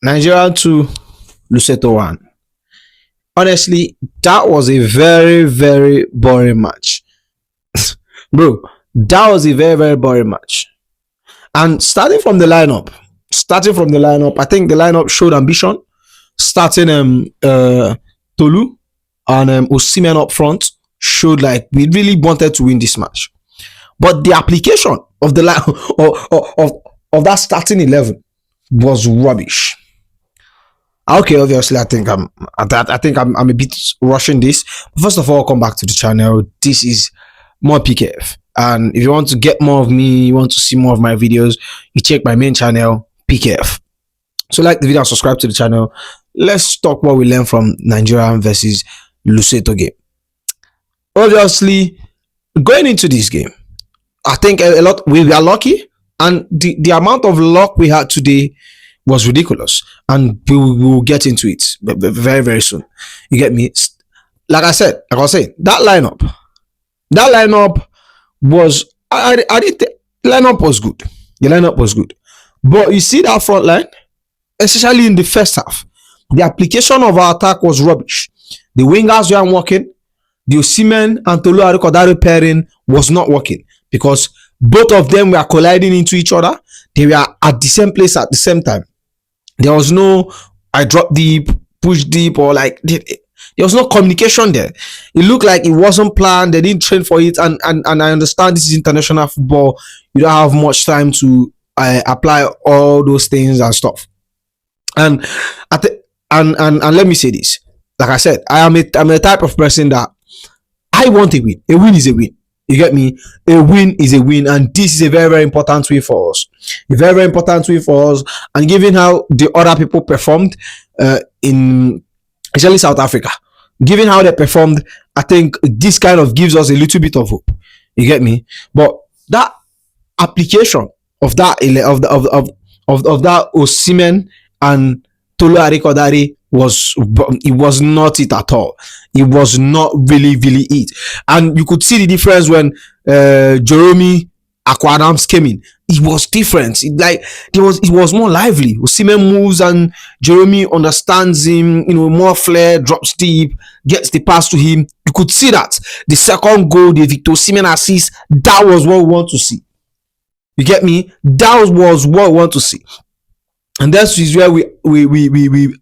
Nigeria 2, Lesotho 1. Honestly, that was a very, very boring match. Bro, that was a very, very boring match. And starting from the lineup, I think the lineup showed ambition. Starting Tolu and Osimhen up front showed like we really wanted to win this match. But the application of the line of that starting 11 was rubbish. Okay, obviously, I think I'm a bit rushing this. First of all, come back to the channel. This is more PKF, and if you want to get more of me, you want to see more of my videos, you check my main channel, PKF. So, like the video and subscribe to the channel. Let's talk what we learned from Nigeria versus Lesotho game. Obviously, going into this game, I think a lot we were lucky, and the amount of luck we had today was ridiculous, and we will get into it very, very soon. You get me? Like I said, that lineup was I did the lineup was good. The lineup was good, but you see that front line, especially in the first half, the application of our attack was rubbish. The wingers weren't working. The Osimhen and Tolu Arikodare pairing was not working because both of them were colliding into each other. They were at the same place at the same time. There was no I drop deep, push deep, or like there was no communication there. It looked like it wasn't planned. They didn't train for it, and I understand this is international football. You don't have much time to apply all those things and stuff. And and let me say this. Like I said, I'm a type of person that I want a win. A win is a win. You get me? A win is a win, and this is a very, very important win for us. A very, very important win for us. And given how the other people performed in especially South Africa, given how they performed, I think this kind of gives us a little bit of hope. You get me? But that application of that of that Osimhen and Tolu Arikodare was not it at all. It was not really it, and you could see the difference when Jeremy Aquadams came in. It was different. It was more lively. Osimhen moves and Jeremy understands him. More flair, drops deep, gets the pass to him. You could see that the second goal, the Victor Osimhen assist, that was what we want to see. You get me? That was what we want to see. And that is where we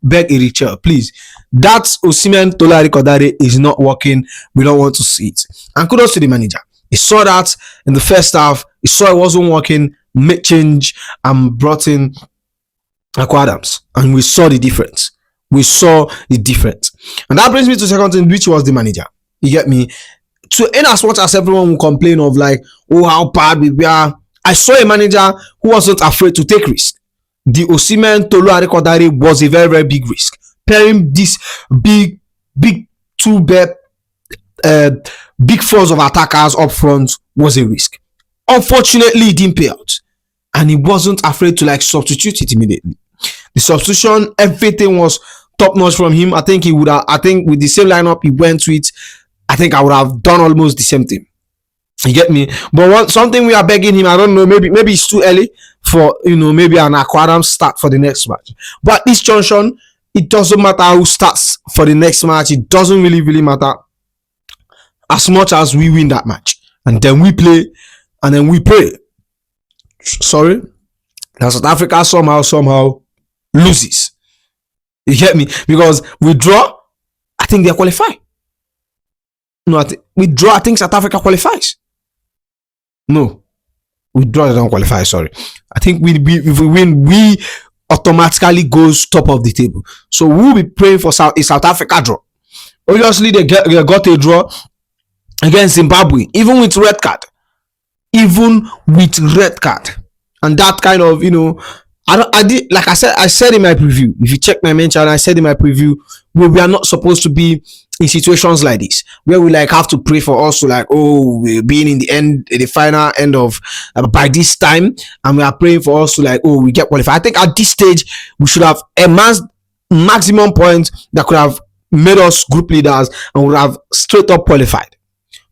beg Eritrea, please. That Osimhen Tolu Arikodare is not working. We don't want to see it. And kudos to the manager. He saw that in the first half. He saw it wasn't working, made change, and brought in Aquadams. And we saw the difference. And that brings me to the second thing, which was the manager. You get me? So in as much as everyone will complain of like, oh, how bad we are, I saw a manager who wasn't afraid to take risks. The Osimhen Tolu Arikodare was a very, very big risk. Pairing this big two big force of attackers up front was a risk. Unfortunately, it didn't pay out, and he wasn't afraid to like substitute it immediately. The substitution, everything was top notch from him. I think he would have. I think with the same lineup he went with, I think I would have done almost the same thing. You get me? But something we are begging him, I don't know, maybe it's too early for maybe an Aquadam start for the next match. But this junction, it doesn't matter who starts for the next match. It doesn't really matter, as much as we win that match and then we play and then we pray. Sorry, that South Africa somehow loses. You get me? Because we draw, I think they qualify. No, we draw, I think South Africa qualifies. No, we draw, they don't qualify. Sorry, I think if we win, we automatically goes top of the table. So we'll be praying for South Africa draw. Obviously, they got a draw against Zimbabwe, even with red card, and that kind of I did, like I said in my preview. If you check my main channel, I said in my preview, we are not supposed to be in situations like this where we like have to pray for us to like, oh, we're being in the final end of by this time, and we are praying for us to like, oh, we get qualified. I think at this stage we should have amassed maximum points that could have made us group leaders and would have straight up qualified.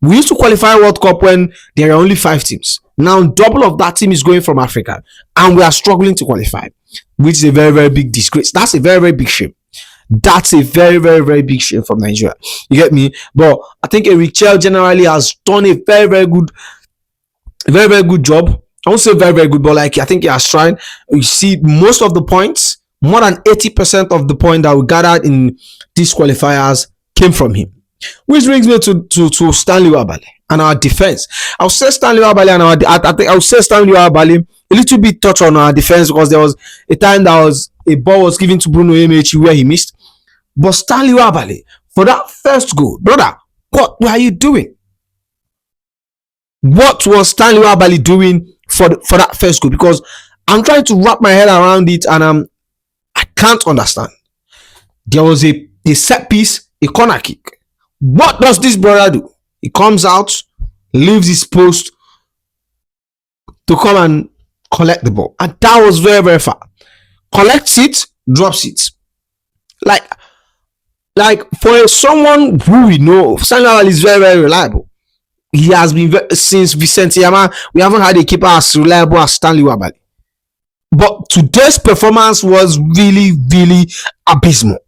We used to qualify World Cup when there are only 5 teams. Now double of that team is going from Africa, and we are struggling to qualify. which is a very, very big disgrace. That's a very, very big shame. That's a very, very, very big shame from Nigeria. You get me? But I think Eric Chell generally has done a very, very, very good job. I won't say very, very good, but like I think he has tried. You see, most of the points, more than 80% of the point that we gathered in these qualifiers came from him. Which brings me to Stanley Nwabali and our defense. I'll say Stanley Nwabali and I think I'll say Stanley Nwabali a little bit touch on our defense because there was a time that was a ball was given to Bruno Emechi where he missed. But Stanley Nwabali, for that first goal, brother, what were you doing? What was Stanley Nwabali doing for that first goal? Because I'm trying to wrap my head around it and I can't understand. There was a set piece, a corner kick. What does this brother do? He comes out, leaves his post to come and collect the ball. And that was very, very far. Collects it, drops it. Like for someone who we know, Stanley Nwabali is very, very reliable. He has been since Vicente Yama. We haven't had a keeper as reliable as Stanley Nwabali. But today's performance was really, really abysmal.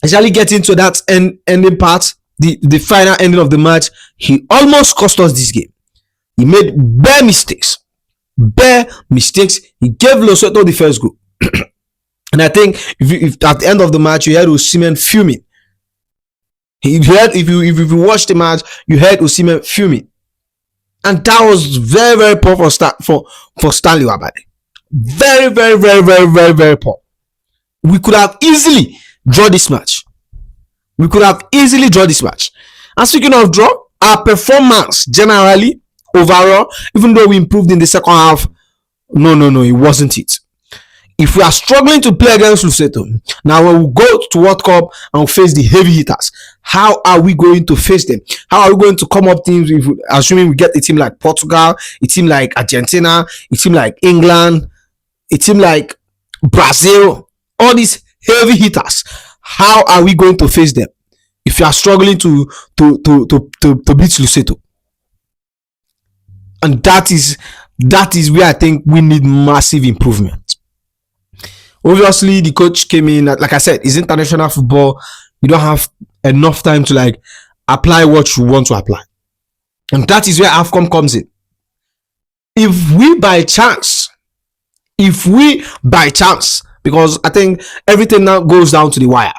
Especially getting to that ending part, the final ending of the match, he almost cost us this game. He made bare mistakes. He gave Lesotho the first goal. And I think if at the end of the match you heard Osimhen fuming. If you watch the match, you heard Osimhen fuming. And that was very, very poor for Stanley Nwabali. Very, very, very, very, very, very poor. We could have easily draw this match. And speaking of draw, our performance generally, overall, even though we improved in the second half, no, it wasn't it. If we are struggling to play against Lesotho, now when we go to World Cup and we face the heavy hitters, how are we going to face them? How are we going to come up teams, assuming we get a team like Portugal, a team like Argentina, a team like England, a team like Brazil, all these heavy hitters? How are we going to face them if you are struggling to beat Lesotho? And that is where I think we need massive improvement. Obviously, the coach came in, like I said, it's international football. You don't have enough time to like apply what you want to apply. And that is where AFCON comes in. If we by chance, because I think everything now goes down to the wire.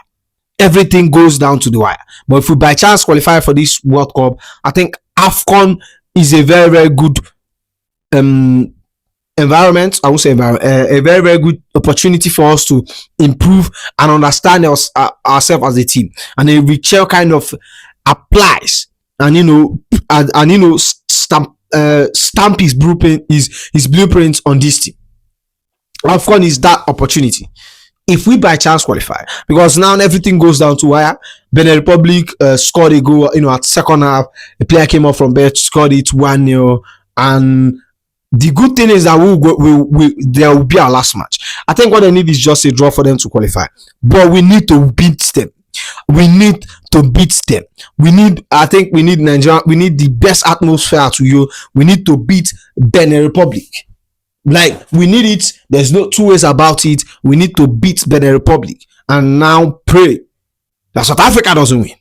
But if we by chance qualify for this World Cup, I think AFCON is a very, very good environment. I would say a very, very good opportunity for us to improve and understand ourselves as a team. And a Richel kind of applies and stamp his blueprints on this team. AFCON is that opportunity. If we by chance qualify, because now everything goes down to wire. Benin Republic scored a goal, at second half. A player came up from bench, scored it 1-0, and the good thing is that there will be our last match. I think what they need is just a draw for them to qualify. But we need to beat them. I think we need Nigeria. We need the best atmosphere to you. We need to beat Benin Republic. Like, we need it. There's no two ways about it. We need to beat Benin Republic. And now pray that South Africa doesn't win.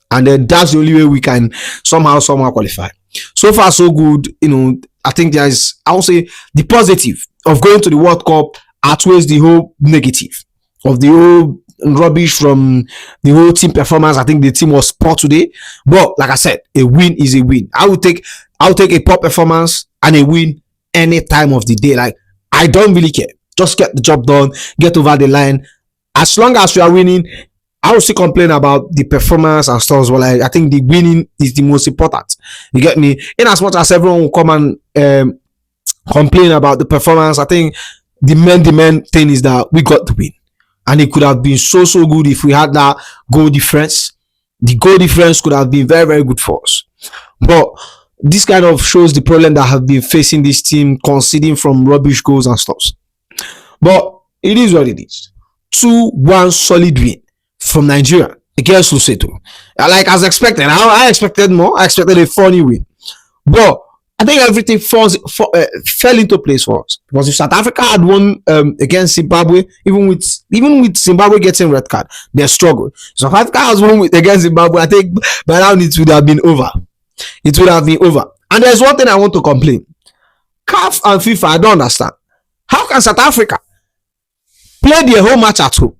And then that's the only way we can somehow qualify. So far, so good. I think I would say the positive of going to the World Cup outweighs the whole negative of the whole rubbish from the whole team performance. I think the team was poor today. But like I said, a win is a win. I would take a poor performance and a win any time of the day. Like, I don't really care. Just get the job done, get over the line. As long as we are winning, I will still complain about the performance and stuff. But like, I think the winning is the most important. You get me? In as much as everyone will come and complain about the performance, I think the main thing is that we got the win. And it could have been so good if we had that goal difference. The goal difference could have been very, very good for us. But this kind of shows the problem that have been facing this team, conceding from rubbish goals and stuff. But it is what it is. 2-1 solid win from Nigeria against Lesotho. Like, as expected. I expected more. I expected a funny win. But I think everything fell into place for us, because if South Africa had won against Zimbabwe, even with Zimbabwe getting red card, they struggled. South Africa has won against Zimbabwe. I think by now it would have been over. It would have been over. And there's one thing I want to complain: CAF and FIFA. I don't understand. How can South Africa play their home match at home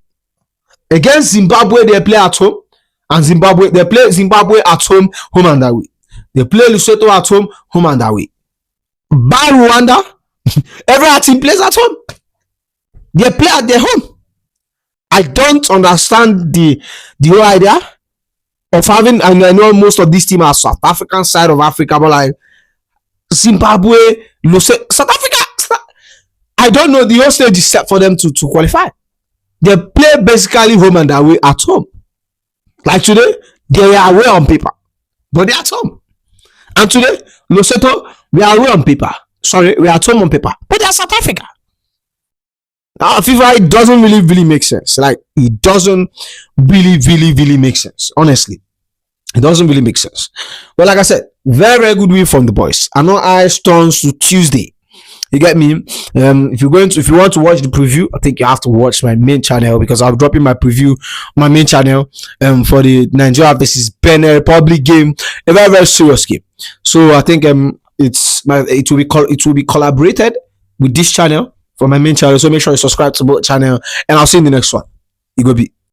against Zimbabwe? They play at home, and they play Zimbabwe at home and away. They play Lesotho at home and away. By Rwanda, every team plays at home. They play at their home. I don't understand the whole idea of having, and I know most of these teams are South African side of Africa, but like Zimbabwe, Lesotho, South Africa, I don't know, the whole stage is set for them to qualify. They play basically home and away at home. Like today, they are away on paper, but they're at home. And today, Lesotho, we are away on paper. Sorry, we are at home on paper, but they're South Africa. Now, FIFA, it doesn't really make sense. Like, it doesn't really make sense. Honestly, it doesn't really make sense. But like I said, very good win from the boys. I know Ice turns to Tuesday. You get me? If you want to watch the preview, I think you have to watch my main channel, because I'm dropping my preview on my main channel for the Nigeria versus Benin Republic game, a very serious game. So I think it will be collaborated with this channel for my main channel. So make sure you subscribe to both channel, and I'll see you in the next one. It will be.